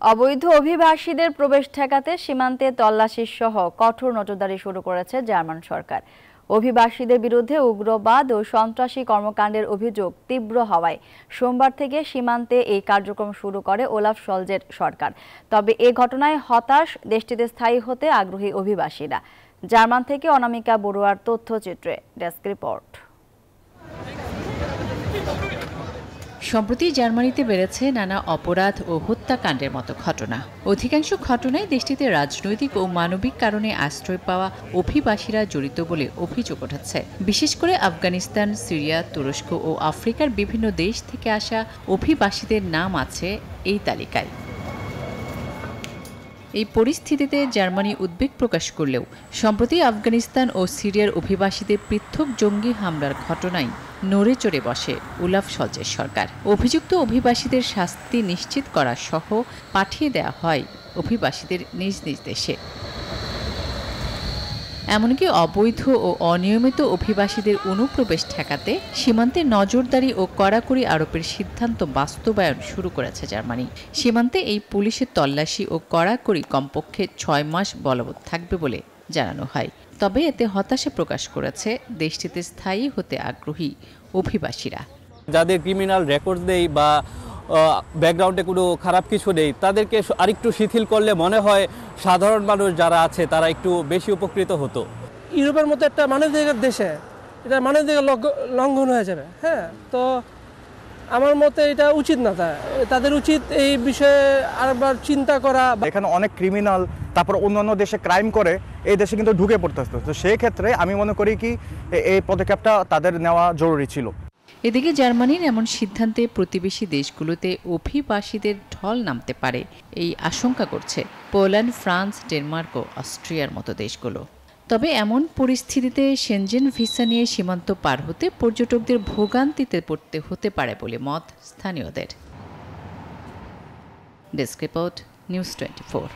অবৈধ অভিবাসীদের প্রবেশ ঠেকাতে সীমান্তে তল্লাশি সহ কঠোর নজরদারি শুরু করেছে জার্মান সরকার। অভিবাসীদের বিরুদ্ধে উগ্রবাদ ও সন্ত্রাসী কর্মকাণ্ডের অভিযোগ তীব্র হওয়ায় সোমবার থেকে সীমান্তে এই কার্যক্রম শুরু করে ওলাফ শলজের সরকার। তবে এ ঘটনায় হতাশ দেশটিতে স্থায়ী হতে আগ্রহী অভিবাসীরা। জার্মান থেকে অনামিকা বড়ুয়ার তথ্যচিত্রে ডেস্ক রিপোর্ট। সম্প্রতি জার্মানিতে বেড়েছে নানা অপরাধ ও হত্যাকাণ্ডের মতো ঘটনা। অধিকাংশ ঘটনায় দেশটিতে রাজনৈতিক ও মানবিক কারণে আশ্রয় পাওয়া অভিবাসীরা জড়িত বলে অভিযোগ উঠেছে। বিশেষ করে আফগানিস্তান, সিরিয়া, তুরস্ক ও আফ্রিকার বিভিন্ন দেশ থেকে আসা অভিবাসীদের নাম আছে এই তালিকায়। এই পরিস্থিতিতে জার্মানি উদ্বেগ প্রকাশ করলেও সম্প্রতি আফগানিস্তান ও সিরিয়ার অভিবাসীদের পৃথক জঙ্গি হামলার ঘটনায় নড়ে চড়ে বসে ওলাফ শলজের সরকার। অভিযুক্ত অভিবাসীদের শাস্তি নিশ্চিত করা সহ পাঠিয়ে দেওয়া হয় অভিবাসীদের নিজ নিজ দেশে। এমনকি অবৈধ ও অনিয়মিত অভিবাসীদের অনুপ্রবেশ ঠেকাতে সীমান্তে নজরদারি ও কড়াকড়ি আরোপের সিদ্ধান্ত বাস্তবায়ন শুরু করেছে জার্মানি। সীমান্তে এই পুলিশের তল্লাশি ও কড়াকড়ি কমপক্ষে 6 মাস বলবৎ থাকবে বলে জানানো হয়। তবে এতে হতাশা প্রকাশ করেছে দেশটিতে স্থায়ী হতে আগ্রহী অভিবাসীরা। যাদের ক্রিমিনাল রেকর্ড নেই বা ব্যাকগ্রাউন্ডে কোনো খারাপ কিছু নেই, তাদেরকে আরেকটু শিথিল করলে মনে হয় সাধারণ মানুষ যারা আছে তারা একটু বেশি উপকৃত হতো। ইউরোপের মতো একটা মানবাধিকার দেশে এটা মানবাধিকার লঙ্ঘন হয়ে যাবে। হ্যাঁ, তো আমার মতে এটা উচিত না। তাদের উচিত এই বিষয়ে আরেকবার চিন্তা করা। এখানে অনেক ক্রিমিনাল তারপর অন্যান্য দেশে ক্রাইম করে এই দেশে কিন্তু ঢুকে পড়তেছে। তো সেই ক্ষেত্রে আমি মনে করি কি এই পদক্ষেপটা তাদের নেওয়া জরুরি ছিল। এদিকে জার্মানির এমন সিদ্ধান্তে প্রতিবেশী দেশগুলোতে অভিবাসীদের ঢল নামতে পারে এই আশঙ্কা করছে পোল্যান্ড, ফ্রান্স, ডেনমার্ক ও অস্ট্রিয়ার মতো দেশগুলো। তবে এমন পরিস্থিতিতে সেনজেন ভিসা নিয়ে সীমান্ত পার হতে পর্যটকদের ভোগান্তিতে পড়তে হতে পারে বলে মত স্থানীয়দের। Desk report, news 24।